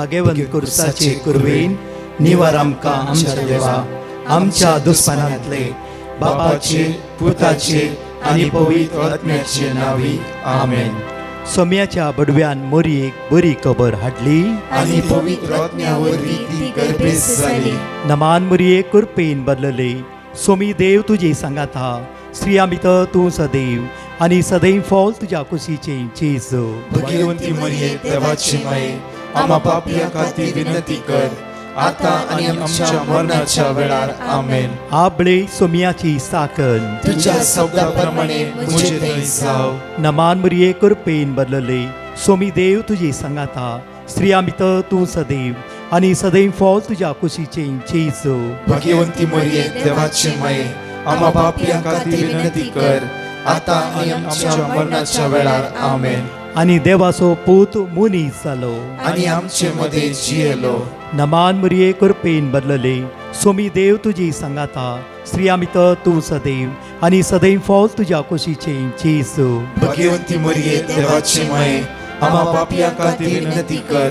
भाग्यवंत कुर्साचे कुरवेन निवार आमकां आमच्या देवा आमच्या दुस्मनांतले बापाचे पुताचे आनी पवित्र आत्म्याचे नावी आमेन. सोम्याच्या बडव्यान मोरयेक बरी खबर हाडली आनी पवित्र आत्म्यावरवी ती गर्भेस जाली. नमान मोरये कुरपेन बदलले. सोमी देव तुजे सांगात हा. स्त्रिया भितर तूं सदैव आनी सदैव फॉल तुज्या कुशीचे जेजू. भाग्यवंती मरिये देवाची माये आम्हा पापियां खातीर विनंती कर आता आनी आमच्या मरणाच्या वेळार आमेन. आबळे सोम्याची साकन तुझ्या शब्दाप्रमाणे मुझे थंय जाव. नमान मोरये कुरपेन बदलले. सोमी देव तुजे सांगात हा. स्त्रिया भितर तूं सदैव आनी सदैव फॉल तुज्या कुशीचे जेजू. भाग्यवंती मरिये देवाची माये आम्हा पापियां खातीर विनंती कर आता आनी आमच्या मरणाच्या वेळार आमेन. आनी देवाचो पूत मुनीस जालो. आनी आमचे मध्ये जियेलो. नमान मोरये कुरपेन बदलले. सोमी देव तुजी सांगात हा. स्त्रिया भितर तूं सदैव आनी सदैव फॉल तुज्या कुशीचे जेजू. भाग्यवंती मरिये देवाची माये आम्हा पापियां खातीर विनंती कर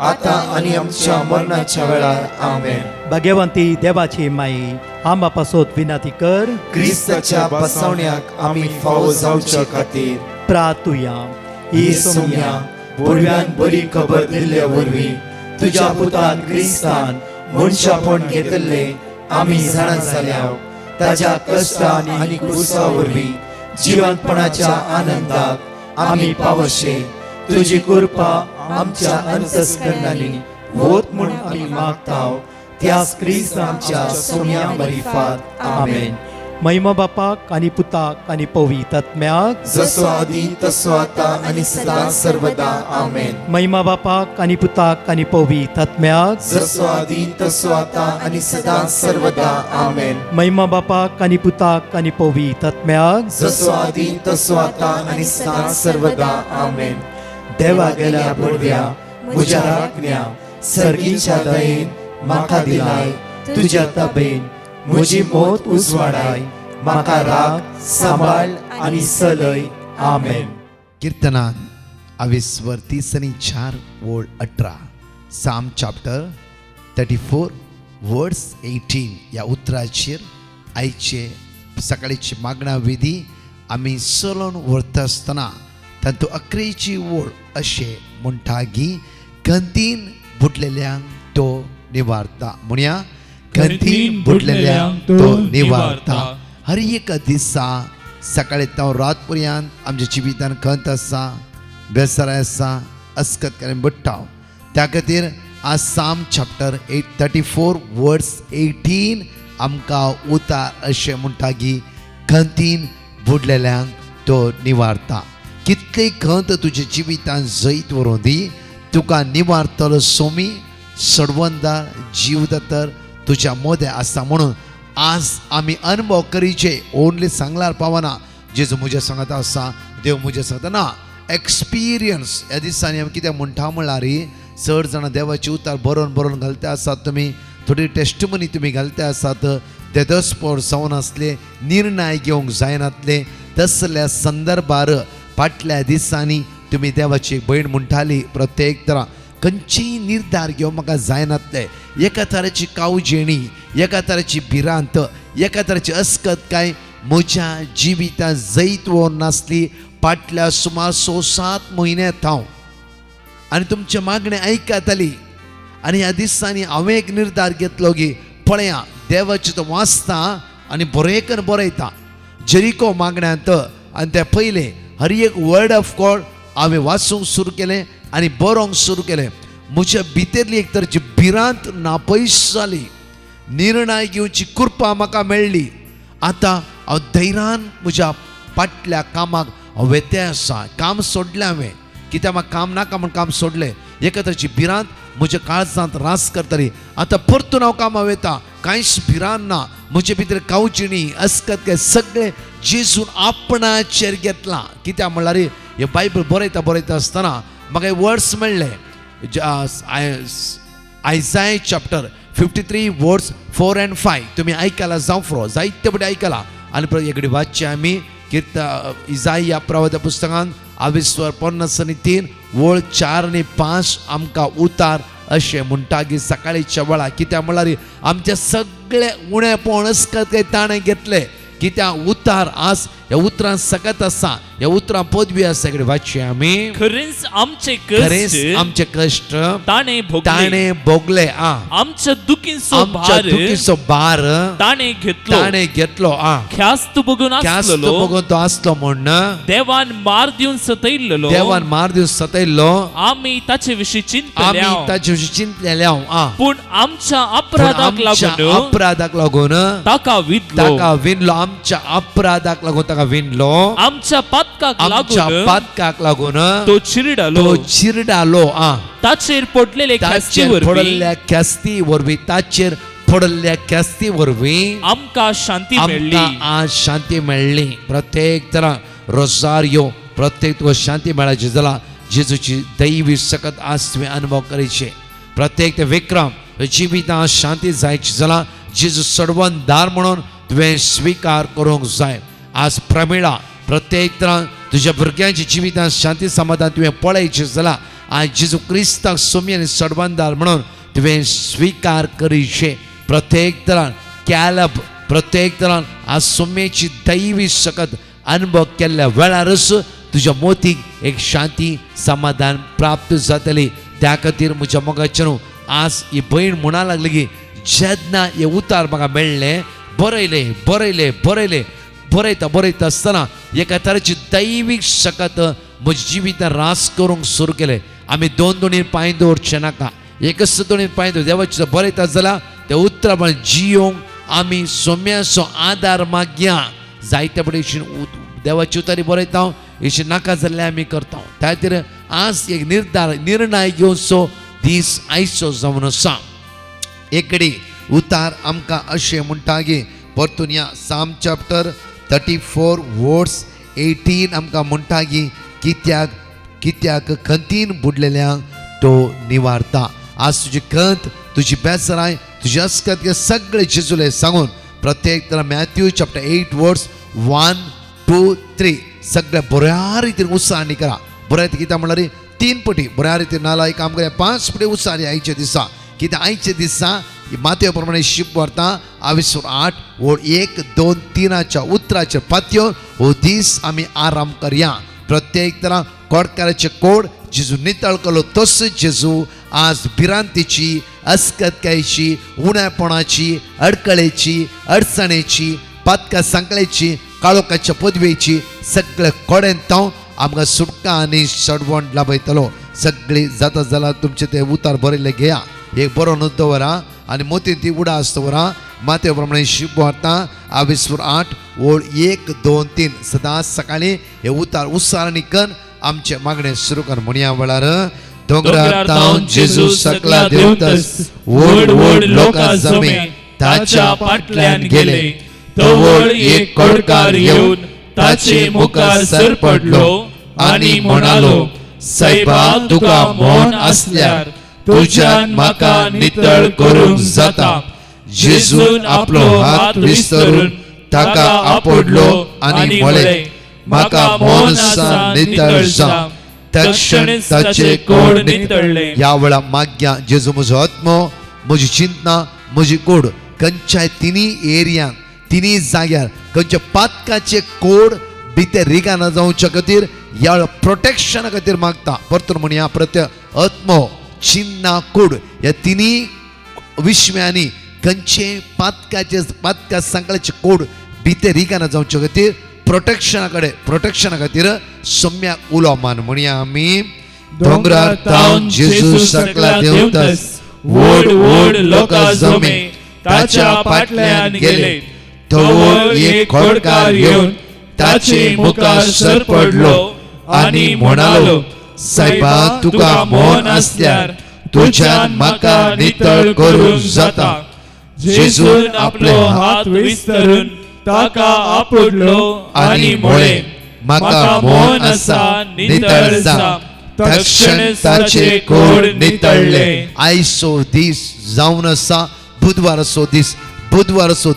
आता आनी आमच्या मरणाच्या वेळार आमेन. भाग्यवंती देवाचे माये आंबा पासोत विनंती कर. क्रिस्ताच्या बसवण्याक आमी फावो जावचे खातीर प्रार्थुया. ही सोम्या बडव्यान बरी खबर दिल्ल्या वरवीं तुज्या पुतान क्रिस्तान मनशापण घेतले आमी जाणा जाल्याव ताज्या कश्टान आनी क्रुसा वरवीं जिवंतपणाच्या आनंदाक आमी पावशे. तुजी कृपा आमच्या अंतस्करणांनी होत म्हूण आमी मागताव. त्याच क्रिस्तांच्या सोम्या मरिफात आमेन. महिमा बापाक आनी पुताक आनी पवित्र आत्म्याक जसो आदी तसो आता आनी सदां सर्वदा आमेन. महिमा बापाक आनी पुताक आनी पवित्र आत्म्याक जसो आदी तसो आता आनी सदां सर्वदा आमेन. महिमा बापाक आनी पुताक आनी पवित्र आत्म्याक जसो आदी तसो आता आनी सदां सर्वदा आमेन. देवा गेल्या बडव्या म्हज्या राखण्या सर्गीच्या दयेन म्हाका दिलाय. तुज्या ताबेन म्हजी मोत उजवाडाय. म्हाका राख सांबाळ आनी चलय. आमेन. कीर्तनान 22:4 वोळ 18 साम चॅप्टर 34 वर्ड्स 18 या उतराचेर आयचे सकाळीची मागणा विधी आमी चलोवन व्हरता आसतना तातूंत 11ची वोळ अशें म्हणटा की गंतीन बुडलेल्यांक तो निवारता. म्हणया गंतीन बुडलेल्यांक तो निवारता. हर एक दिसा सकाळी तो रात पर्यंत आमच्या जिवितान खंत आसा बेसाराय आसा अस्कत करून बुडटा. त्या खातीर आज साम चॅप्टर 34 वर्ड्स 18 आमकां उतार अशें म्हणटा की गंतीन बुडलेल्यांक तो निवारता. कितले खंत तुज्या जिवितान जैत व्हरून दी तुका निवारतलो सोमी सडवंदार जीवदातर तुझ्या मोदे आसा. म्हणून आज आमी अनुभव करीचे. ओनली सांगल्यार पावना जेजू म्हज्या सांगात आसा देव म्हज्या सांगता ना. एक्सपिरियन्स ह्या दिसांनी आमी कितें म्हणटा म्हणल्यार चड जाणां देवाचे उतार बरोवन घालता आसात. तुमी थोडी टेस्टमनी तुमी घालता आसात. देदस्पोर जावन आसले निर्णय घेवंक जायनातले तसल्या संदर्भार फाटल्या दिसांनी तुमी देवाची भयण म्हणटाली प्रत्येक तरा खंयचीय निर्धार घेवंक म्हाका जायनातले. एका तराची कावजेणी एका तराची भिरांत एका तराची अस्कत काय म्हज्या जिवितांत जैत व्हरून नासली फाटल्या सुमार 6-7 म्हयने थांव आनी तुमचे मागणे आयकताली. आनी ह्या दिसांनी हांवें एक निर्धार घेतलो की पळया देवाचे तो वाचता आनी बरयता जेरिको मागण्यांत. आनी ते पयले हर एक वर्ड ऑफ गॉड हांवें वाचूंक सुरू केलें आनी बरोवंक सुरू केलें. म्हज्या भितरली एक तरेची भिरांत नापयस जाली. निर्णय घेवची कृपा म्हाका मेळ्ळी. आतां हांव धैर्यान म्हज्या फाटल्या कामाक हांव वेते आसा. काम सोडलें हांवें कित्याक म्हाका काम नाका म्हूण काम सोडलें. एका तरेची भिरांत म्हज्या काळजांत रास करतली. आतां परतून हांव कामां वयता. कांयच भिरांत ना. म्हजे भितर कावचिणी अस्कत काय सगळें जेजून आपणाचेर घेतलां. कित्याक म्हणल्यार हे बायबल बरयता आसतना म्हाका वर्ड्स मेळ्ळे. आयझाया चॅप्टर 53 वर्ड्स 4 and 5 तुमी आयकला जावं फ्रो जायते बडे आयकला. आनी एक वाचचे आमी इजाया प्रवाद पुस्तकांत 22:3 वळ 4 आणि 5 आमकां उतार अशें म्हणटा की सकाळीच्या वेळा कित्याक म्हळ्यार आमचे सगळे उणेपण काय ताणें घेतले कित्याक उतार आज ह्या उतरां सकत आसा ह्या उतरां पदवी आसा कडेन वाचचे आमी खरेंच आमचे खरेंच कश्ट आमचे कश्ट ताणे भोगले आमच्या दुखींचो आमच्या भार दुखीचो भार ताणे घेतलो ख्यास्त बघून ख्यास्त आसलेलो बघून तो आसलो म्हण देवान मार दिवन सतयल्लो देवान मार दिवन सतयल्लो आमी ताचे विशीं आमी चिंतल्या ताचे विशीं चिंतलेले पूण आमच्या अपराधाक लागून अपराधाक लागून ताका विधलो ताका विणलो आमच्या अपराधाक लागून ताका विणलो आमच्या पातकाक आमच्या लागून पातकाक लागून तो चिरडालो तो चिरडालो ताचेर पडलेले ख्यास्ती ताचेर वरवीं पडलेल्या ख्यास्ती वरवीं ताचेर पडलेल्या ख्यास्ती वरवीं आमकां शांती मेळ्ळी आमकां आज शांती मेळ्ळी प्रत्येक तरा रोजारियो प्रत्येक तुका शांती मेळाची जाल्यार जेजूची दैवी सकत आज तुवें अनुभव करचे प्रत्येक ते विक्रम जिवितां शांती जायची जाल्यार जेजू सडवणदार म्हणून तुवें स्वीकार करूंक जाय आज प्रमिळा प्रत्येक तरां तुज्या भुरग्यांच्या जिवितांत शांती समाधान तुवें पळयचें जाल्यार आज जेजू क्रिस्ताक सोमी आनी सडवणदार म्हणून तुवें स्वीकार करीचे प्रत्येक तरान कॅलब प्रत्येक तरान आज सोम्येची दैवी सकत अनुभव केल्ल्या वेळारच तुज्या मोतीक एक शांती समाधान प्राप्त जातली त्या खातीर म्हज्या मोगाच्यान आज ही भयण म्हणा लागली की जेन्ना हे उतार म्हाका मेळ्ळे बरयता आसतना एका तरेची दैवीक सकत म्हज्या जिवितांत रास करूंक सुरू केले आमी दोन पांय दवरचे नाका एकच दोनीन पांय दवर देवाचे बरयता जाल्यार ते उतरां म्हण जियोंक आमी सोम्याचो आदार मागया जायते पडेन देवाची उतारी बरयता अशी नाका जाल्ले आमी करता त्या खातीर आज एक निर्णय घेवचो दीस आयचो जावन आसा एकडे उतार आमकां अशें म्हणटा की परतून या साम चॅप्टर 34 वर्स 18 आमकां म्हणटा की कित्याक खंतीन बुडलेल्यांक तो निवारता आज तुजी खंत तुजी बेसराय तुजी अस्कत हे सगळे जेजुले सांगून प्रत्येक तर मॅथ्यू चॅप्टर 8 वर्स 1, 2, 3 सगळे बऱ्या रितीन उत्साहानी करा बऱ्या कित्याक म्हणल्यार 3 पटी बऱ्या रितीन नाला एक काम करूया 5 पटी उत्साहानी आयचे दिसा कित्याक आयचे दिसा मातये प्रमाणे शिप व्हरता 28 ओळ 1, 2, 3 उतराचे पातयो हो दीस आमी आराम करया प्रत्येक तरा कोडकाराचे कोड जेजू नितळ केलो तस जेजू आज भिरांतीची अस्कतकायची उणेपणाची अडकळेची अडचणेची पातका सांकळेची काळोखाच्या पदवेची सगळे कोडेन तो आमकां सुटका आनी सडवण लाभयतलो सगळी जाता जाल्यार तुमचे ते उतार बरयले घेया एक बरो न्हू दवरा आनी मोती ती उडा आसतवरा माते प्रमाणे शिप व्हरता 28 ओळ 1, 2, 3 सदांच सकाळी हे उतार उत्साहानी कन आमचे मागणे सुरू कर म्हणया वेळार दोंगरार तावन जेजू सकला देवतस व्हड व्हड लोकां जमे ताच्या फाटल्यान गेले तवळ एक कोडकार येवन ताचे मुखार सर पडलो आनी म्हणालो सायबा तुका मोन आसल्यार तुज्यान म्हाका नितळ करूंक जाता जेजून आपलो हात विस्तरून ताका आपडलो आनी म्हळे म्हाका मोन आसा नितळ जा तक्षण ताचे कोड नितळले या वेळा माग्या जेजू म्हजो आत्मो म्हजी चिंतना म्हजी कोड खंयच्याय तिनी एरियांत तिनी जाग्यार खंयच्या पातकाचे कोड भितर रिगाना जावच्या खातीर या वेळा प्रोटेक्शना खातीर मागता परतून म्हणया प्रत्य आत्मो चिन्ना कूड ह्या तिनी विश्व्यांनी खंयचे पातका सांकळेचे कोड भितर रिगाना जावचे खातीर प्रोटेक्शना खातीर सम्याक उलो मान म्हणया आमी दोंगरार तावन जेजू सकला देवतस व्हड व्हड लोकां जमे ताच्या फाटल्यान गेले तवळ एक कोडकार येवन ताचे मुखार सर पडलो आनी म्हणालो सायबा तुका मोन आसल्यार तुज्यान म्हाका नितळ करूंक जाता जेजून आपलो हात विस्तरून ताका आपडलो आनी म्हळे म्हाका मोन आसा नितळ जा तक्षण ताचे कोड नितळले आयचो दीस जावन आसा बुधवाराचो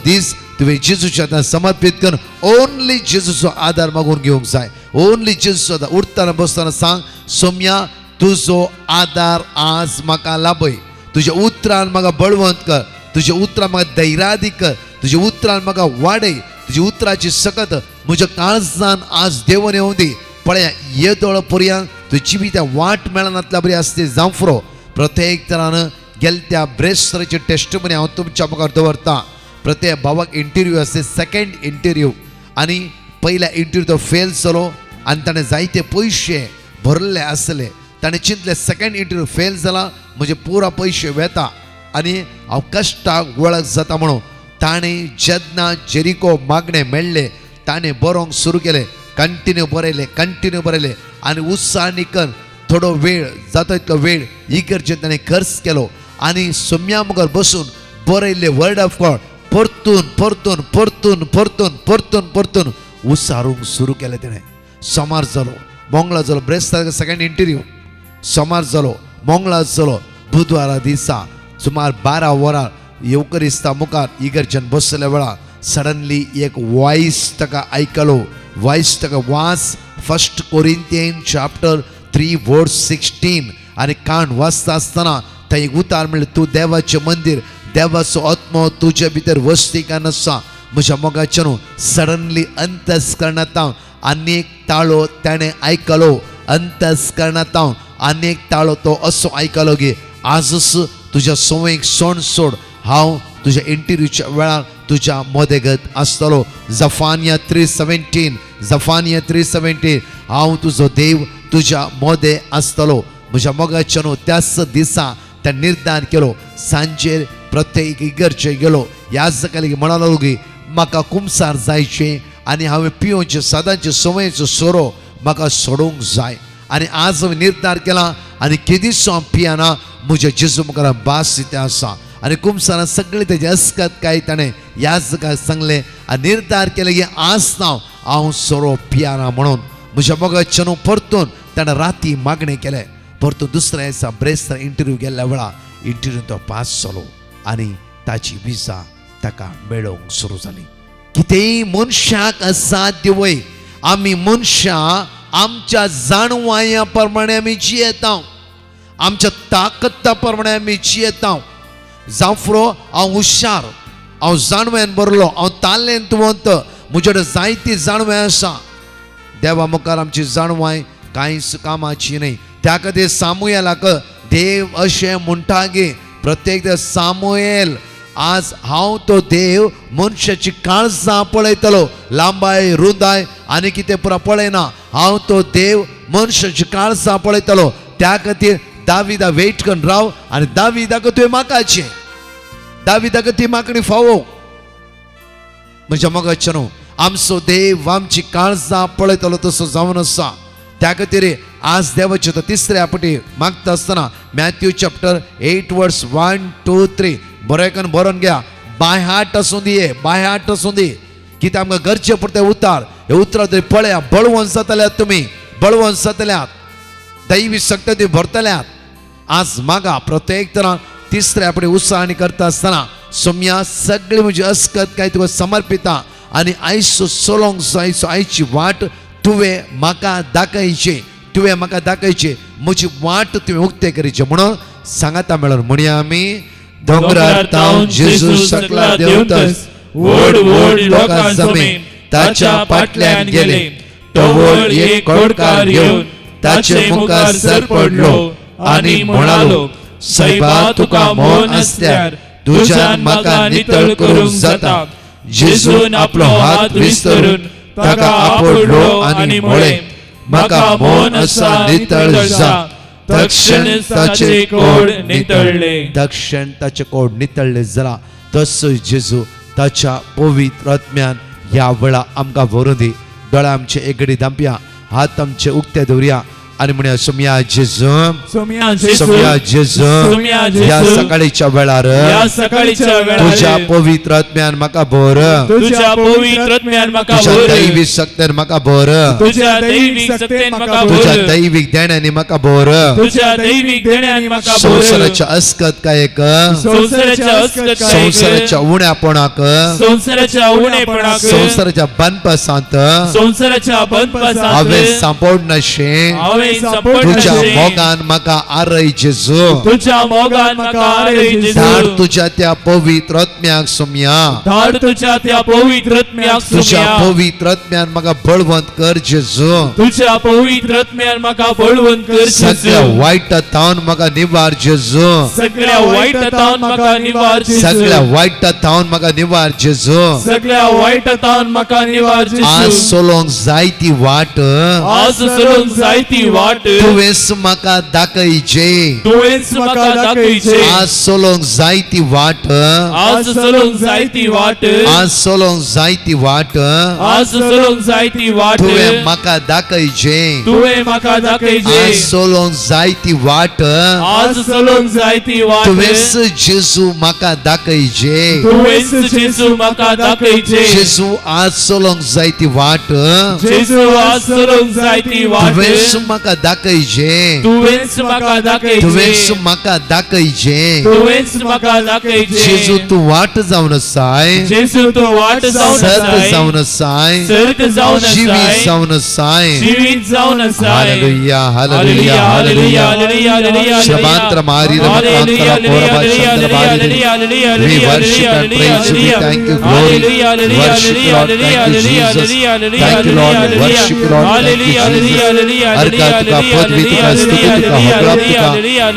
दीस तुवें जेजूच्या समर्पित कर ओनली जेजूचो आदार मागून घेवंक जाय ओनली जेजूचो उठताना बसताना सांग सोम्या तुजो आदार आज म्हाका लाभय तुझ्या उतरान म्हाका बळवंत कर, तुझ्या उतरान म्हाका धैर्यादी कर, तुझ्या उतरान म्हाका वाडय, तुझ्या उतराची सकत म्हज्या काळजान आज देवून येवं दी. पळया येदोळ पर्यंत तुझी जिविता वाट मेळनातल्या बरी आसती जावं फुरो. प्रत्येक तरान गेल्या ब्रेस्टरचे टेस्टमनी हांव तुमच्या मुखार दवरता. प्रत्येक भावाक इंटरव्यू आसता, सेकंड इंटरव्यू, आनी पयल्या इंटरव्यू तो फेल जालो आनी ताणें जायते पयशे भरले आसले. ताणें चिंतले सेकंड इंटरव्यू फेल जाला म्हजे पुरा पयशे वेता आनी हांव कश्टाक वळख जाता म्हणून ताणें जेन्ना जेरिको मागणें मेळ्ळें ताणें बरोवंक सुरू केलें. कंटिन्यू बरयलें आनी उत्साहानी करून थोडो वेळ जाता तितलो वेळ इगर्जेन ताणें खर्च केलो आनी सोम्या मुखार बसून बरयल्ले वर्ड ऑफ गॉड परतून उसारूंक सुरू केलें. तेणें सोमार जालो, मंगळार जालो, ब्रेस्तार सेकंड इंटरव्यू सोमार जालो, मंगळार जालो, बुधवारा दिसा सुमार 12 वरां येवकरिस्ता मुखार इगर्जेन बसले वेळार सडनली एक वॉयस ताका आयकलो. वॉयस ताका वाच 1 कोरिंथियन चॅप्टर 3 वर्स 16 आनी काण वाचता आसतना थंय एक उतार म्हणलें, तूं देवाचें मंदीर, देवाचो आत्मो तुजे भितर वस्तीकान आसा. म्हज्या मोगाच्या न्हू सडनली अंतस्करणांत आनी एक ताळो ताणें आयकलो. अंतस्करणांत आनी एक ताळो तो असो आयकलो की आजच तुज्या सवयेक सोण सोड, हांव तुज्या इंटरव्यूच्या वेळार तुज्या मोदेगत आसतलो. जफानिया 3:17 हांव तुजो देव तुज्या मोदे आसतलो. म्हज्या मोगाच्या न्हू त्याच दिसा त्या निर्धार केलो. सांजेर प्रत्येक इगर्जे गेलो, याजकाली म्हणालो की म्हाका कुमसार जायचे आनी हांवें पिवचे सदांचे सवयेचो सोरो म्हाका सोडूंक जाय. आनी आज हांवें निर्धार केला आनी केदीस हांव पियाना. म्हज्या जेजू मुखार बास ते आसा आनी कुमसारां सगळें तेजे अस्कत काय ताणें याजकाक सांगलें आनी निर्धार केलें की आज हांव सोरो पियाना म्हणून. म्हज्या मोगाच्या न्हू परतून ताणें राती मागणें केलें. परतून दुसऱ्या दिसा ब्रेस्तार इंटरव्यू गेल्ल्या वेळार इंटरव्यू तो पास जालो आनी ताची विजा ताका मेळोवंक सुरू जाली. कितेंय मनशाक असाध्य वय, आमी मनशां आमच्या जाणवाया प्रमाणे आमी जियेता, आमच्या ताकत्ता प्रमाणे आमी जियेता. जावं फुरो हांव हुशार, हांव जाणव्यान बरलो, हांव तालेंतवंत, म्हजे कडेन जायती जाणवाय आसा. देवा मुखार आमची जाणवाय कांयच कामाची न्हय. त्या खातीर सामुएलाक देव अशें म्हणटा की प्रत्येक सामुएल आज हांव तो देव मनशाची काळजां पळयतलो, लांबाय रुंदाय आनी कितें पुरा पळयना. हांव तो देव मनशाची काळजां पळयतलो. त्या खातीर दाविदा वेट करून राव आनी दाविदाक तुवें मागपाचें, दाविदाक ती मागणी फावो. म्हज्या मोगाच्या न्हू आमचो देव आमची काळजां पळयतलो तसो जावन आसा. त्या खातीर आज देवाचे तो तिसऱ्या फावटी मागता आसतना मॅथ्यू चॅप्टर 8 वर्स 1, 2, 3 बरें बरोवन घ्या. बाय हार्ट आसूं दी, बाय हार्ट आसूं दी, कित्याक आमकां गरजे पडटा उतार. हे उतरां तरी पळया, बळवंत जातल्यात तुमी, बळवंत जातल्यात, दैवी शक्त ती भरतल्यात. आज मागा प्रत्येक तरां तिसऱ्या फावटी उत्साहानी करता आसतना सोम्या सगळी म्हजी अस्कत काय तुका समर्पिता आनी आयचो चलोंक जायचो आयची वाट तुवें म्हाका दाखयची, तुवें म्हाका दाखयची, म्हजी वाट तुवें उक्ते करीचे म्हणून सांगाता मेळोन म्हणया आमी. दोंगरार तावन जेजू सकला देंवतच व्हड व्हड लोकां जमेन ताच्या फाटल्यान गेले. तो व्हड एक खोडकार घेवन ताचे मुखार सर पडलो आनी म्हणालो, सैबा तुका मोन आसल्यार तुज्यान म्हाका नितळ करूंक जाता. जेजून आपलो हात विस्तरून ताका आपडलो आनी म्हळें, म्हाका मोन आसा, नितळ जा. तक्षण ताचे कोड नितळले. तक्षण ताचे कोड नितळले जाला. तसोय जेजू ताच्या पवित्र आत्म्यान ह्या वेळा आमकां भरून दी. दोळ्या आमचे एगडी दांपया, हात आमचे उक्ते दवरया आनी म्हणया सोम्या जेजू, सोम्या सोम्या जेजू, ह्या सकाळीच्या वेळार तुझ्या पवित्र आत्म्यान म्हाका भर, तुझ्या पवित्र आत्म्यान म्हाका तुझ्या भर, दैवीक शक्तीन म्हाका भर, तुझ्या दैवीक शक्तीन म्हाका तुझ्या भर, दैवीक देण्यानी म्हाका भर. तुझ्या दैवीक देण्यानी म्हाका भर. संसाराच्या अस्कत कायक, संसाराच्या अस्कत संसाराच्या उण्यापणाक, संसाराच्या उणेपणाक, संसाराच्या बंदपासांत संसाराच्या बंदपासांत हांवें सांपड नाशें, हांवें हांवें तुझ्या सांपडनशें मोगान म्हाका आरय जेजू तुझ्या मोगान म्हाका आरय धाड जेजू तुझ्या त्या पवित्र आत्म्याक सुमया धाड तुझ्या त्या पवित्र आत्म्याक तुझ्या सुमया पवित्र आत्म्यान म्हाका बळवंत कर जेजू तुझ्या पवित्र आत्म्यान म्हाका बळवंत कर सगळ्या जेजू वायटांतावन म्हाका निवार जेजू सगळ्या वायटांतावन म्हाका निवार सगळ्या जेजू वायटांतावन म्हाका निवार जेजू सगळ्या वायटांतावन म्हाका निवार आज जेजू सोलोंक जायती वाट आज चलूंक जायती वाट तुवेंस म्हाका दाखयचे तुवेंच म्हाका दाखयचे आज सोलोंक जायती वाट आज चलूंक जायती वाट आज सोलोंक जायती वाट आज चलूंक जायती वाट तुवें म्हाका दाखयचे तुवें म्हाका दाखयचे आज सोलोंक जायती वाट आज चलूंक जायती वाट तुवेंस जेजू म्हाका दाखयचे तुवेंच जेजू म्हाका दाखयचे जेजू आज सोलोंक जायती वाट जेजू आज चलूंक जायती वाट तुवेंस म्हाका दाखयचे तुवेंच म्हाका दाखयचे तुवेंस म्हाका दाखयचे तुवेंच म्हाका दाखयचे जेजू तूं वाट जावन आसाय जेजू तूं वाट जावन सत आसाय जावन आसाय सर्त जावन जिवीत आसाय जावन आसाय जीवित जावन आसाय hallelujah hallelujah hallelujah hallelujah hallelujah hallelujah Shabantra Marira Hallelujah, Makantra Koraba Chandra Marira. We worship and praise you. We thank you, glory. Worship you, Lord. Thank you, Jesus. Thank you, Lord. Worship you, Lord. Thank you, Jesus. अर्घा तुका पदवी तुका स्तुती तुका होगळप तुका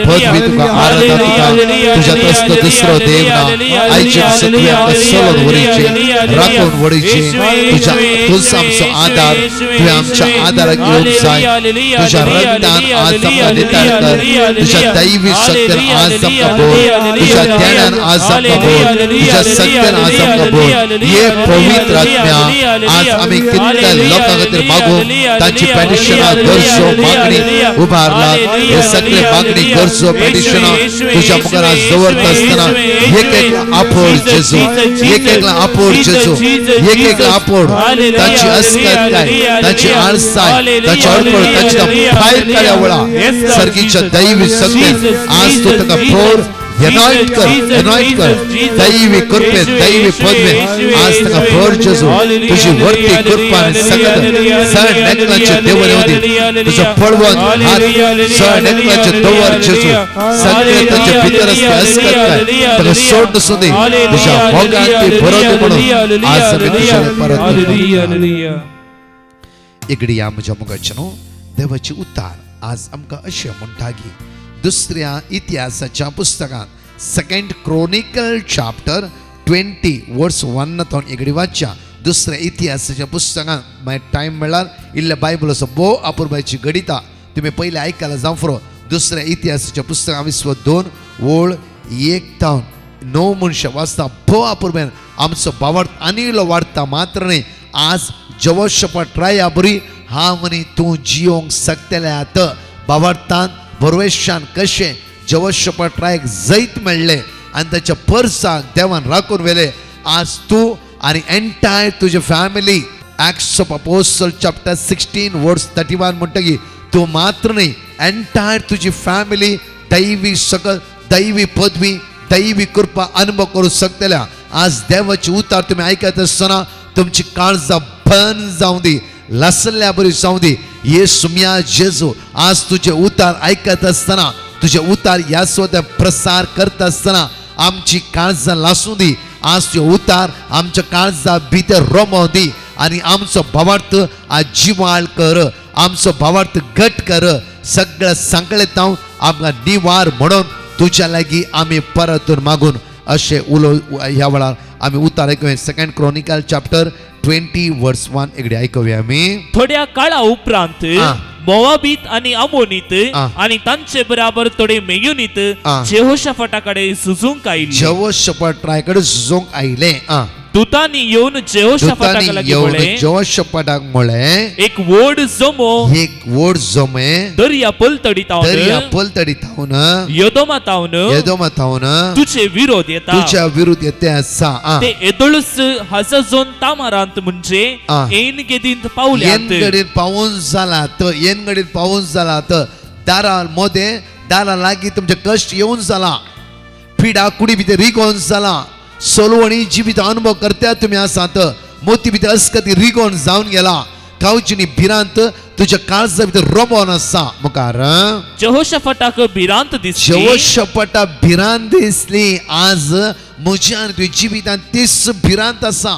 पदवी तुका आराधना तुका तुझ्या तस्त दुसरो देव ना आयचे सत्वे आमकां सोलोन वडीचे राखून वडीचे तुझ्या तुझ आमचो आधार तुवें आमच्या आदाराक घेवंक जाय तुझ्या रक्तान आज आमकां निताळ कर तुझ्या दैवी सत्यान आज आमकां बोल तुझ्या ध्यानान आज आमकां बोल तुझ्या सत्यान आज आमकां बोल ये पवित्र आत्म्या आज आमी कितल्या लोकां खातीर मागू तांची पेटिशनां गरजो मागणी उबारला हे सगळे मागणी गरजो पेटिशनां तुझ्या मुखार आज दवरता आसतना एक एक आपोळ जेजू एक एकला आपोळ जेजू एक एकला आपोळ तांची अस्कताय तांची आळसाय तांची अडपळ तांची भायर काड्या वळा सर्गीच्या दैवी सत्यान आज तू ताका फोड anoint कर दैवी कृपे दैवी पदवे आज ताका फोड जेजू तुझी वर्ती कृपा आनी सकत सण नेकलाचे देवले वदी तुझो पळवण हात सण नेकलाचे दवर जेजू सगळे ताचे भितर असते अस्कताय ताका सोड सुदी तुझ्या मोगान ती बरोद म्हणून आज आमी तुझ्या परत इगडी या म्हज्या मुखाचे न्हू देवाची उतार आज आमकां अशें म्हणटा की दुसऱ्या इतिहासाच्या पुस्तकांत सेकंड क्रोनिकल चॅप्टर 20 वर्स 1 तो इगडी वाचच्या दुसऱ्या इतिहासाच्या पुस्तकांत मागीर टायम मेळ्ळार इल्ले बायबल असो भोव अपुरबायची गडिता तुमी पयले आयकला जावं फुरो दुसऱ्या इतिहासाच्या पुस्तकां विस्व 2 ओळ 1 तावन 9 मनशां वाचता भोव अपुरबायन आमचो भावार्थ आनी इल्लो वाडटा मात्र न्ही आज जवशपट राया बरी हांव मनी तूं जियोंक शकतल्यात भावार्थान बरवेशान कशें जवशपट रायक जैत मेळ्ळे आनी ताच्या पर्साक देवान राखून व्हेले आज तूं आनी एंटायर तुजे family acts of apostle chapter 16 वर्स 31 म्हणटकी तूं मात्र न्ही एंटायर तुजी फॅमिली दैवी सकल दैवी पदवी दैवी कृपा अनुभव करूं शकतल्या आज देवाची उतार तुमी आयकत आसतना तुमची काळजां बंद जावं दी लसल्या बरी जावं दी येसुम्या जेजू आज तुझे उतार आयकत आसतना तुझे उतार ह्या स्वता प्रसार करता आसतना आमची काळजां लासूं दी आज तुझे उतार आमच्या काळजां भितर रोमो दी आनी आमचो भावार्थ आज जिवाळ कर आमचो भावार्थ घट कर सगळ्या संकटांत आमकां निवार म्हणून तुझ्या लागीं आमी परतून मागून अशें उलो ह्या वेळार आमी उतार आयकुया सेकंड क्रोनिकल चॅप्टर 20 वर्स 1 इकडे आयकुया आमी थोड्या काळा उपरांत मोवाबीत आणि अमोनीत आणि तांचे बराबर थोडे मेयुनीत जेहोशाफाटाकडे झुजूंक आयले जेहोशाफाट रायकडे झुजूंक आयले दूतांनी येऊन जेहोशाफाटाक लागीं म्हळें जेहोशाफाटाक म्हळें एक व्हड जोमे दर्या पलतडी तावन येदोमातावन तुझे विरोध येता तुझ्या विरुद्ध येते आसा ते एदळस हाजाजोन तामारांत म्हणजे एन गेदींत पावल्यात येन गडीत पावून जाला तर दारा मोदे दारा लागीं तुमचे कश्ट येवन जाला पिडा कुडी भितर रिगोवन जाला सोलवणी जिवीत अनुभव करत्या तुम्ही आसात मोती भितर अस्कती रिगोवन जावन गेला कावचिनी भिरांत तुझ्या काळजा भितर रोमोन आसा मुखार जहोशाफाटाक भिरांत दिसली जेहोशाफाटा भिरांत दिसली आज म्हज्या आनी तुझ्या जिवितांत तीच भिरांत आसा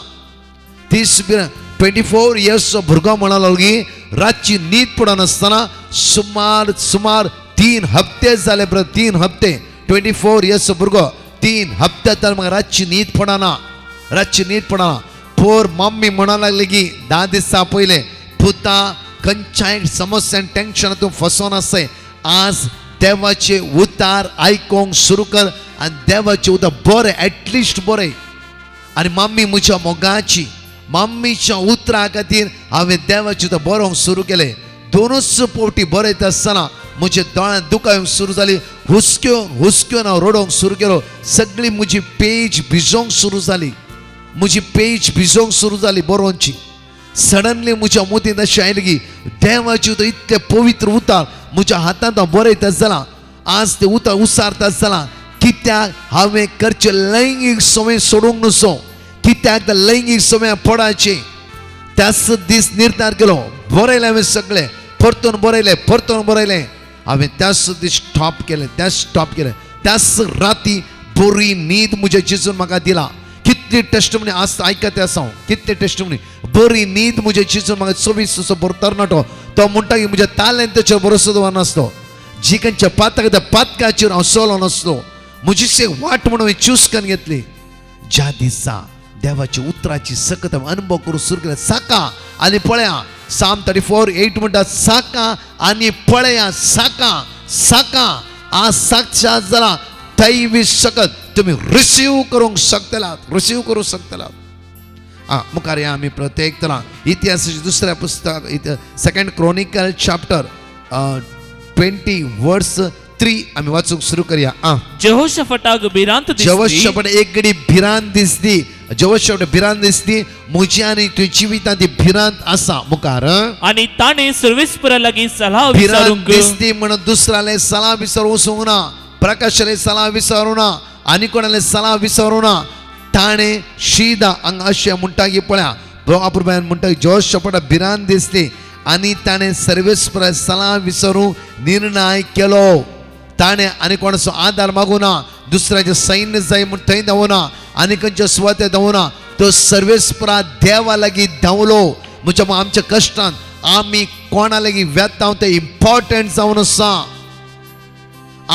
तीच भिरांत 24 इयर्सचो भुरगो म्हणा लागली रातची न्हीद पडनासतना सुमार 3 हप्ते जाले 3 हप्ते 24 इयर्सचो भुरगो 3 हप्ते तर म्हाका रातची न्हीद पडना पोर मम्मी म्हणा लागली की 10 दिसा पयले पुता खंयच्याय समस्यान टेन्शनातून फसोन आसय आज देवाचे उतार आयकोंक सुरू कर आनी देवाचे उतार बरें एटलिस्ट बरें आनी मम्मी म्हज्या मोगाची मम्मीच्या उतरा खातीर हांवें देवाचे उतार बरोवंक सुरू केलें 2 फावटी बरयता आसतना म्हज्या दोळ्यांत दुकां येवंक सुरू जाली हुस्क्योन हांव रडोवंक सुरू केलो सगळी म्हजी पेज भिजोवंक सुरू जाली बरोवची सडनली म्हज्या मोतीन अशें आयलें की देवाचे उतर इतलें पवित्र उतार म्हज्या हातांत हांव बरयता जालां आज तें उतार उसारता जालां कित्याक हांवें करचें लैंगीक संवय सोडूंक नसो कित्याक त्या लैंगीक संवय पडायचे त्याच दीस निर्धार केलो बरयलें हांवें सगळें परतून बरयलें हांवें त्याच दीस स्टॉप केलें त्याच राती बरी न्हीद म्हज्या जेजून म्हाका दिला कितली टेस्टमनी आज आयकता आसा कितले टेस्टमनी बरी न्हीद म्हज्या जेजून म्हाका 24 वर्सां बरो तरणाटो तो म्हणटा की म्हज्या तालंताचेर भरोसो दवरनासलो जिखनच्या पातक त्या पातकाचेर हांव सोलो नासलो म्हजी वाट म्हणून हांवें चूज करून घेतली ज्या दिसा देवाच्या उतराची सकत अनुभव करूं सुरू केला साका आनी पळया Psalm 34:8 म्हणटा साका आनी पळया साका आज साक्षात जाला दैवी सकत तुम्ही रिसीव करूंक शकतला मुखार या आमी प्रत्येक तला इतिहासाचे दुसऱ्या पुस्तक 2 Chronicle चॅप्टर 20 वर्स 3 आमी वाचूंक सुरू करूया जहोशाफाटाक भिरांत दिसली जहोशाफाट एक घडी भिरांत दिसली म्हज्या आनी तुज्या जिवितांत ती भिरांत आसा मुखार आनी ताणे सर्वेस्परा लागीं सल्ला भिरांत विचारूंक दिसली म्हणून दुसऱ्याले सल्ला विचारूंक वचूंक ना प्रकाशाले सल्ला विचारूं ना आनी कोणाले सल्ला विचारूं ना ताणे शीदा हांगा अशें म्हणटा की पळया प्रभुबान म्हणटा की जहोशाफाटा भिरांत दिसली आनी ताणे सर्वेस्परा सल्ला विचारूं निर्णय केलो ताणे आनी कोणाचो आदार मागूं ना दुसऱ्याचे सैन्य जाय म्हूण थंय धांवना आनी खंयच्या सुवाते धांवना तो सर्वेस्परा देवा लागीं धांवलो म्हणजे आमच्या कश्टांत आमी कोणा लागीं वेतांव ते इम्पॉर्टंट जावन आसा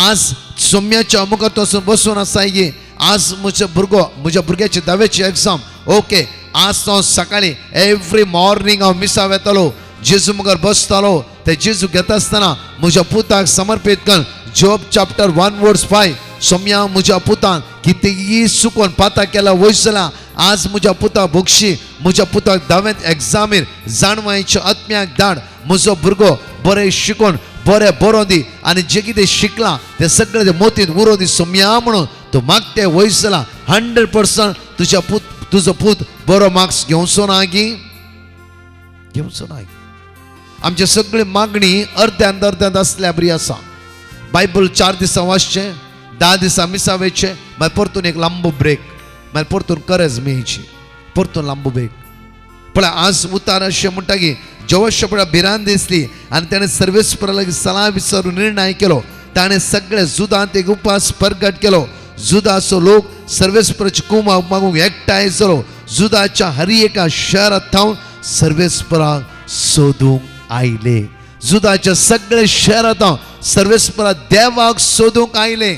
आज सोम्याच्या मुखार वचून बसून आसा की आज म्हज्या भुरग्याची 10वी एग्जाम ओके आज तो सकाळी एवरी मॉर्निंग हांव मिसाव येतालो जेजू मुखार बसतालो ते जेजू घेता आसतना म्हज्या पुताक समर्पीत कर जॉब चॅप्टर 1 वर्स 5 सोम्या म्हज्या पुतान कितेंय चुकोवन पाता केला वयसला आज म्हज्या पुता भोगशी म्हज्या पुताक 10वी एग्जामीर जाणवायच्या आत्म्याक धाड म्हजो भुरगो बरें शिकोवन बरें बरोवन दी आनी जे कितें शिकला ते सगळें ते मोतीन उरो दी सोम्या म्हणून तूं मागते वयसला 100% तुजो पूत बरो मार्क्स घेवचो ना आमची सगळी मागणी अर्ध्यांत आसल्या बरी आसा बायबल 4 दिसा वाचचें 10 दिसा मिसावेचे मागीर परतून एक लांबो ब्रेक मागीर परतून करज मेळची परतून लांबो ब्रेक पण आज उतार अशें म्हणटा की जहोशाफाटा भिरांत दिसली आनी ताणें सर्वेस्परा लागीं सल्ला विचारून निर्णय केलो ताणें सगळे जुदांत एक उपास प्रगट केलो जुदाचो लोक सर्वेस्पराची कुमाक मागूंक एकठांय जालो जुदाच्या हर एका शहरांत थांवन सर्वेस्पराक सोदूंक आयले जुदाच्या सगळे शहरांत सर्वेस्परा देवाक सोदूंक आयले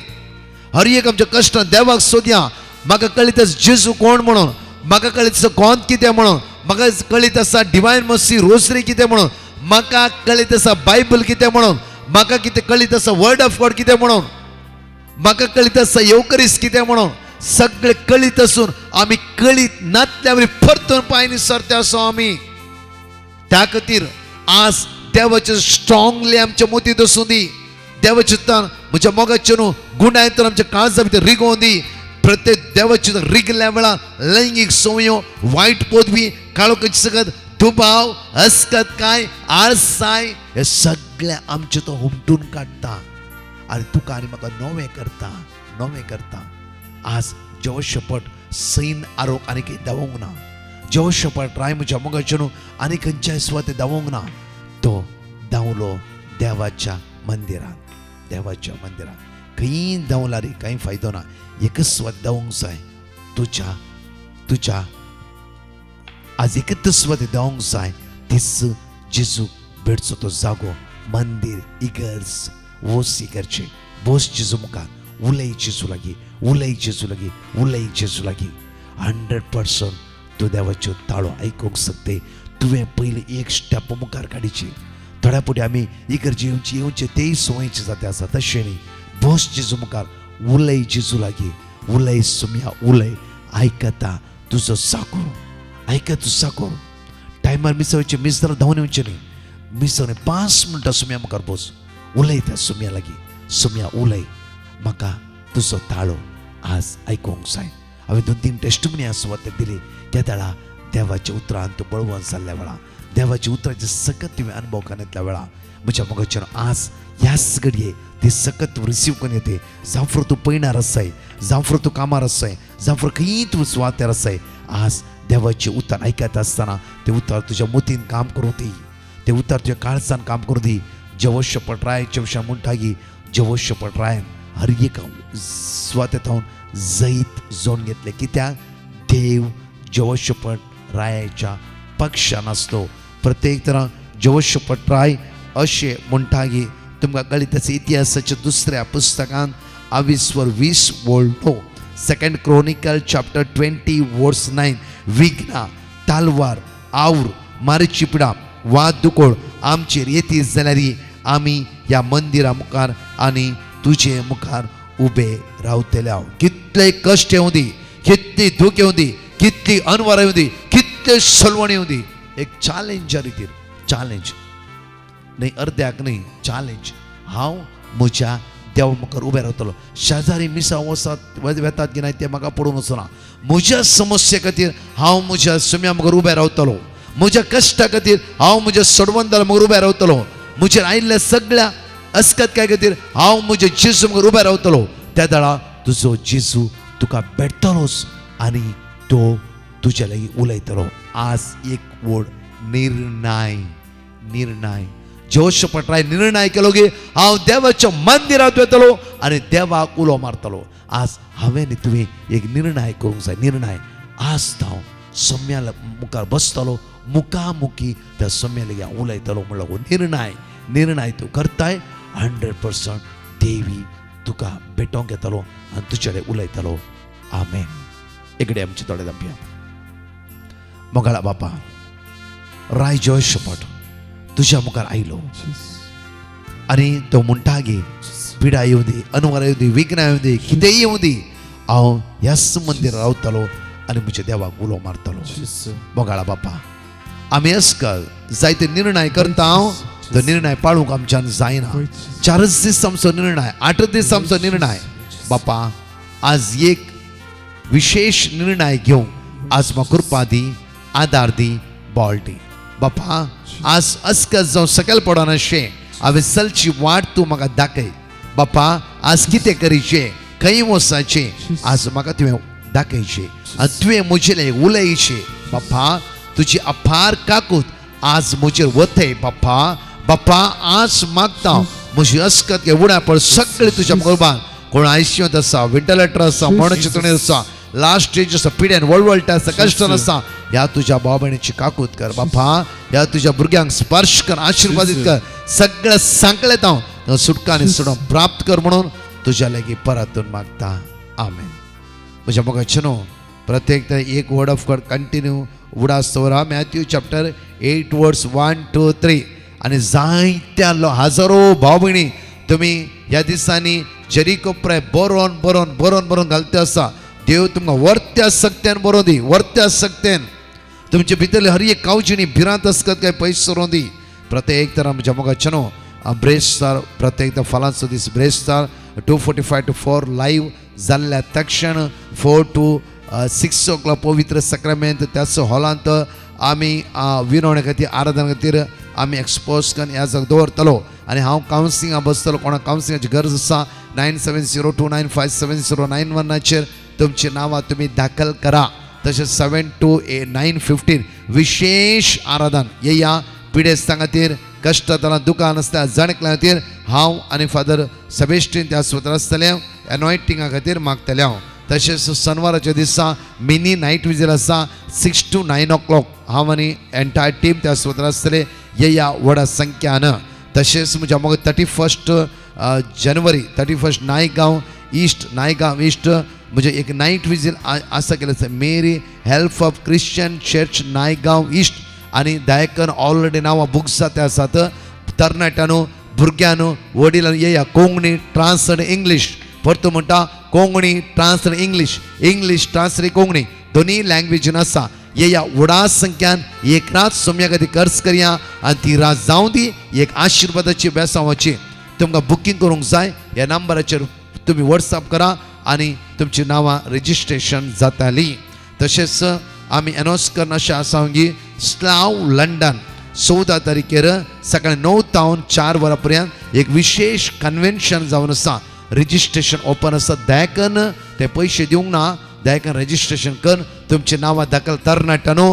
हर एक आमच्या कश्टांत देवाक सोदया म्हाका कळीत आसा जेजू कोण म्हणून म्हाका कळीत आसा गोंद कितें म्हणून म्हाका कळीत आसा डिवायन मर्सी रोजरी कितें म्हणून म्हाका कळीत आसा बायबल कितें म्हणून म्हाका कितें कळीत आसा वर्ड ऑफ गॉड कितें म्हणून म्हाका कळीत आसा येवकरीस कितें म्हणून सगळे कळीत आसून आमी कळीत नातल्या वरी परतून पांयांनी सरते आसो आमी त्या खातीर आज देवाचे स्ट्रॉंगली आमच्या मोतीत आसूं दी देवाचे तान म्हज्या मोगाचे न्हू गुणाय तर आमच्या काळजा भितर रिगोवन दी प्रत्येक देवाचे रिगल्या वेळार लैंगीक संवयो वायट पदवी काळोखाची सकत दुबाव अस्कतकाय आळसाय हे सगळे आमचे तो हुमटून काडटा आनी तुका आनी म्हाका नवें करता आज जहोशाफाट सैन आरोग आनी कितें धांवोंक ना जहोशाफाट राय म्हज्या मोगाचे न्हू आनी खंयच्याय सुवाते धांवोंक ना तो देवलो देवाच्या मंदिरात खंय देवला रे कांय फायदो ना. एकच स्वाद देवंक जाय तुझ्या आज एकच स्वाद देवंक जाय. तीच जेजू भेटचो तो जागो मंदिर इगर्ज वोस इगर्चे बोस जेजू मुखार उलय जेजू लागीं 100% तूं देवाच्यो ताळो आयकूंक शकते. तुवें पयलीं एक स्टेप मुखार काडची. थोड्या पुढे आमी इगर्जे येवचे तेय सोयीचे जाते आसा. तशें न्ही बोस जेजू मुखार उलय जेजू लागीं उलय सुम्या उलय आयकता तुजो साको आयकता साको. टायमार मिस जाल्यार धांवन येवचें न्ही. मिस जावन 5 मिनटां सुम्या मुखार बोस उलय त्या सुम्या लागीं. सुम्या उलय म्हाका तुजो ताळो आज आयकूंक जाय. हांवें 2-3 टेस्टमनी आसवत दिली. त्या ताळा देवाच्या उतरांत तूं बळवून जाल्ल्या वेळा देवाच्या उतरांचे सकत तुवें अनुभव करतल्या वेळा म्हज्या मोगाच्यान आज ह्याच घडये ती सकत रिसीव करून येते. जावं तूं पयणार आसाय जावं तूं कामार आसाय जावं खंय तूं सुवातेर आसाय. आज देवाचे उतर आयकत आसतना ते उतर तुज्या मोतीन काम करूं दी. ते उतर तुज्या काळजान काम करूं दी. जवोशपट रायच्या विशयान म्हणटागी जवोशपट रायन हर एक सुवातेर हांव जैत जोडून घेतले. कित्याक देव जवोशपट रायाच्या पक्षान आसलो. प्रत्येक तरां जवोशपट राय अशें म्हणटागी तुमकां कळिताचे इतिहासाच्या दुसऱ्या पुस्तकांत 20 बोलतो 2 Chronicle chapter 20 verse 9 विघ्ना तालवार आवर मारचिपडा वाद दुकोळ आमचेर येती जाल्यार आमी ह्या मंदिरा मुखार आनी तुजे मुखार उबे रावतले. हांव कितले कश्ट येवं दी कितली दूख येवं दी कितली अनवरां येवं दी कितले सलवण येवं दी. एक चॅलेंजा रितीर चॅलेंज न्ही अर्द्याक न्ही चॅलेंज. हांव म्हज्या देवा मुखार उबे रावतलो. शेजारी मिसा वसात वेतात की नाय ते म्हाका पडून वचना. म्हज्या समस्ये खातीर हांव म्हज्या सुम्या मुखार उबे रावतलो. म्हज्या कश्टा खातीर हांव म्हज्या सोडवंताला मुखार उबे रावतलो. म्हजेर आयिल्ल्या सगळ्या अस्कतकाय खातीर हांव म्हज्या जेजू मुखार उबे रावतलो. त्या दाळा तुजो जेजू तुका भेटतलोच आनी तो तुज्या लागीं उलयतलो. आज एक वड निर्णय जवोशपट निर्णय केलो की हांव देवाच्या मंदिरांत वतलो आनी देवाक उलो मारतलो. आज हांवें न्ही तुवें एक निर्णय करूंक जाय. निर्णय आज हांव सम्या मुखार बसतलो मुखामुखी त्या सम्या लागीं हांव उलयतलो म्हणलो निर्णय तूं करताय 100% देवी तुका भेटोंक येतलो आनी तुजे कडेन उलयतलो. आमेन. एकडे आमचे थोडे दांपया. मोगाळा बापा राय जवोशपट तुज्या मुखार आयलो आनी तो म्हणटा गे पिडा येवं दी अनवरां येवं दी विघ्नां येवं दी कितेंय येवं दी हांव ह्याच मंदिरांत रावतलो आनी म्हज्या देवाक उलो मारतलो. मोगाळा बापा आमी आसका जायते निर्णय करता हांव तो निर्णय पाळूंक आमच्यान जायना. 4 दीस आमचो निर्णय 8 दीस आमचो निर्णय. बापा आज एक विशेष निर्णय घेवंक आज म्हाका कृपा दी आदार दी बळ दी. बापा आज अस्कत जावं सकयल पडोन अशें हांवें चलची वाट तूं म्हाका दाखय. बापा आज कितें करीचें खंय वचाचें आज म्हाका तुवें दाखयचें आनी तुवें म्हजे लागीं उलयचें. बापा तुजी अपार काकूत आज म्हजेर वतय. बापा आज मागता म्हजी अस्कत उड्या पड सगळें तुज्या मुखार. कोण आयसीयूंत आसा वेंटिलेटर आसा मरण चिंतणेर आसा लास्ट स्टेज आसा पिड्यान वळवळटा आसा कश्टान आसा ह्या तुज्या भाव भयणीची काकूत कर. बापा ह्या तुज्या भुरग्यांक स्पर्श कर आशिर्वादीत कर. सगळें सांकलेत हांव सुटका आनी सुडो प्राप्त कर म्हणून तुज्या लागीं परतून मागता. आमेन. म्हज्या मोगाचेनो प्रत्येक एक वर्ड ऑफ गॉड कंटिन्यू उडा आसता. मॅथ्यू चॅप्टर 8 वर्स 1 2 3 आनी जायत्या हजारो भाव भयणी तुमी ह्या दिसांनी जेरिको प्राय बरोवन घालता आसा. देव तुमकां वर्त्या सक्त्यान बरोवन दी. वर्त्या सक्त्यान तुमचे भितरले हर एक कावजिणी भिरांत आसतात काय पयस सरोवन दी. प्रत्येक तरां म्हज्या मोगाचेनो ब्रेस्तार प्रत्येक फलांचो दीस ब्रेस्तार 2:45 to 4 लायव्ह जाल्ल्या तक्षण 4 to 6 o'clock पवित्र सक्रामेंत त्याच हॉलांत आमी विनवणे खातीर आराधना खातीर आमी एक्सपोज करून ह्या जाग दवरतलो. आनी हांव कावन्सिलिंगा बसतलो. कोणाक कावन्सिलिंगाची गरज आसा 9702957091 तुमची नांवां तुमी दाखल करा. तशेंच 7 to 9:15 विशेष आराधन येया पिडेस्तां खातीर कश्टांतरां दुकान आसता जाणकल्या खातीर हांव आनी फादर सबेस्टीन त्या सुत्र आसतले एनॉयटिंगा खातीर मागतले हांव. तशेंच शनिवाराच्या दिसा मिनी नायट विजील आसा 6 to 9 o'clock. हांव आनी एंटायर टीम त्या सुत्र आसतले येया व्हडा संख्यान. तशेंच म्हज्या मोग 31 जानेवारी 31 नायगांव ईस्ट म्हणजे एक नायट विजील आसा केलें आसा Mary help of Christian church Naigaon east आनी दायकन ऑलरेडी नांवां बुक्स जाता आसात. तरणाट्यांनो भुरग्यांनो वडिलांनो येया कोंकणी ट्रान्सलेट इंग्लीश परतो म्हणटा Konkani translate English translate Konkani दोनी लँग्वेजीन आसा. येया व्हडा संख्यान एक रात सोम्या खातीर खर्च करया आनी ती रात जावं दी एक आशिर्वादाची बेसांवाची. तुमकां बुकींग करूंक जाय ह्या नंबराचेर तुमी व्हॉट्सअप करा आनी तुमची नांवां रेजिस्ट्रेशन जातालीं. तशेंच आमी अनाउन्स करना अशें आसा की स्लाव लंडन 14 तारखेर सकाळी 9 तावन 4 वरां पर्यंत एक विशेष कन्वेन्शन जावन आसा. रेजिस्ट्रेशन ओपन आसा. दयाकन ते पयशे दिवंक ना. दयाकन रेजिस्ट्रेशन कर तुमची नांवां दाखल तरणाट्यांनो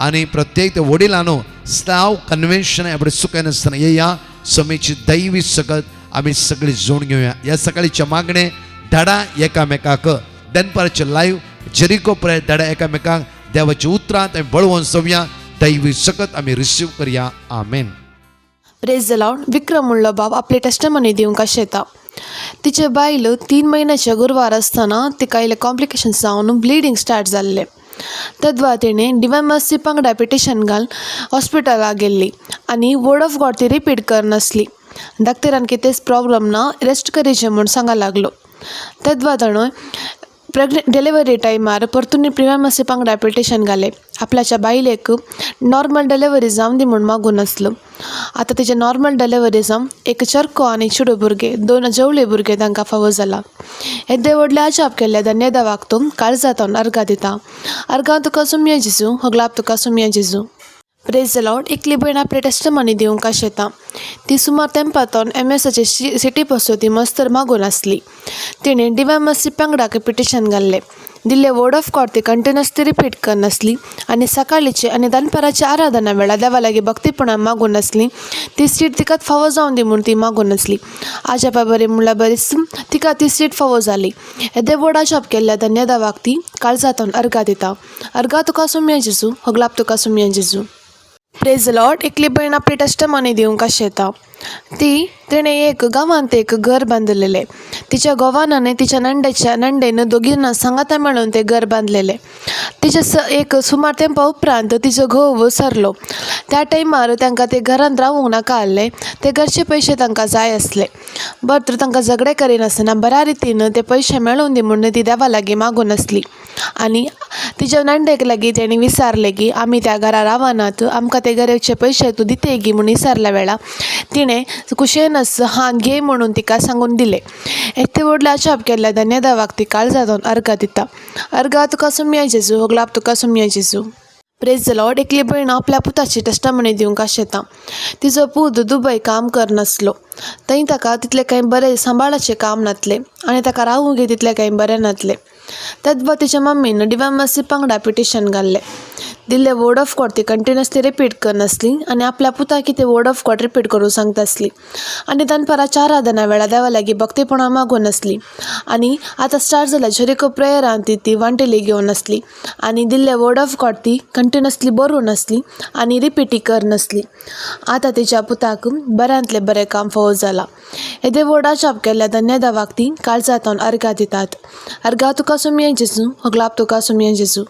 आनी प्रत्येक वडिलांनो स्लाव कन्वेन्शन एवढे सुखान आसतना येया समेची दैवी सकत आमी सगळी जोड घेवया. ह्या सकाळीचे मागणे धाडा एकामेकाक दनपारचे लाईव्ह जेरिको प्रेयर धाडा एकामेकाक देवाची उतरां बळवून सोवया. दैवी सकत आमी रिसीव करया. Amen. Praise the lord. Vikram म्हणलो बाब आपले टेस्टमनी दिवंक कशें येता. तिचे बायल 3 महिन्याचे गुरवार आसतना तिका इल्ले कॉम्प्लिकेशन्स जावन ब्लिडींग स्टार्ट जाल्ले. तद्वा तिणें डिवायन मर्सी पंगडा पिटिशन घालून हॉस्पिटलाक गेल्ली आनी वर्ड ऑफ गॉड ती रिपीट करनासली. डाक्टरान कितेंच प्रॉब्लम ना रेस्ट करचें म्हूण सांगा लागलो. तद्वा ताणें डिलिव्हरी टायमार परतून डिवायन मर्सी पंगडा पिटिशन घालें. आपल्याच्या बायलेक नॉर्मल डिलिव्हरी जावं दी म्हूण मागून आसलो. आतां तिचे नॉर्मल डिलिव्हरी जावन एक चरको आनी चेडूं भुरगे 2 जवळे भुरगे तांकां फावो जाला. येदे व्हडले अजाप केल्ले धन्यदेवाक तूं काळजांत अर्घा दिता. अर्घां तुका सुमया जेजू हगलाप तुका सुमया जेजू. Praise the Lord. एकली भयण आपले टेस्टमनी दिवंक कशें येता. ती सुमार तेंपातून MS सिटी पासून ती मस्तर मागून आसली. तिणें डिवायन मर्सी पंगडाक पिटिशन घाल्लें. दिल्ले वर्ड ऑफ गॉड ती कंटिन्युअसली रिपीट करनासली आनी सकाळीचे आनी दनपाराच्या आराधना वेळा देवा लागीं भक्तीपणान मागून नासली. ती सीट तिका फावो जावन दी म्हूण ती मागून नासली. आजापा बरी म्हणल्यार बरीच तिका ती सीट फावो जाली. येदे व्हड आजाप केल्ल्या धन्यदेवाक ती काळजांत अर्घा दिता. अर्घा तुका सुमया जेजू हगलाप तुका सुमया जेजू. Praise the Lord. एकली भयण आपली टेस्टमनी दिवंक कशें येता. तिणें एक गांवांत एक घर बांदलेलें. तिच्या घोवानान तिच्या नंडेन दोगींना सांगाता मेळून तें घर बांदलेलें. तिचे एक सुमार तेंपा उपरांत तिचो घोव सरलो. त्या टायमार तांकां ते घरांत रावूंक नाका आसलें. ते घरचे पयशे तांकां जाय आसले. बट तर तांकां झगडे करिनासतना बऱ्या रितीन ते पयशे मेळोवन दी म्हणून ती देवा लागीं मागून आसली. आनी तिच्या नंडेक लागीं तेणी विचारलें की आमी त्या घरा रावनात आमकां ते घराचे पयशे तूं दिते गी म्हूण विचारल्या वेळा तिणें कुशेनच हां घे म्हणून तिका सांगून दिलें. येते व्हडले अजाप केल्ल्या धन्यदेवाक ती काळजांत अर्घा दिता. अर्घा तुका सुमया जेजू हगलाप तुका सुमया जेजू. Praise the Lord. एकली भयण आपल्या पुताची टेस्टमनी दिवंक कशें येता. तिचो पूत दुबय काम करनासलो. थंय ताका तितलें कांय बरें सांबाळाचें काम नासलें आनी ताका रावूंक तितलें कांय बरें नासलें. तद्वा तिच्या मम्मीन डिवायन मर्सी पंगडा पिटिशन घाल्लें. दिल्ले वर्ड ऑफ गॉड ती कंटिन्युअसली रिपीट करनासली आनी आपल्या पुताक कितें वर्ड ऑफ गॉड रिपीट करूंक सांगता आसली. आनी दनपाराच्या आराधना वेळा देवा लागीं भक्तीपणान मागून आसली. आनी आतां स्टार्ट जाल्या जेरिको प्रेयरान ती वांटेली घेवन आसली. आनी दिल्ले वर्ड ऑफ गॉड ती कंटिन्युअसली बरोवन आसली आनी रिपीटी करनासली. आतां तिच्या पुताक बऱ्यांतलें बरें काम फावो जालां. येदे व्हड आजाप केल्ल्या धन्यदेवाक ती काळजांत अर्घा दितात. अर्घा तुका सुमया जेजू हगलाप तुका सुमया जेजू.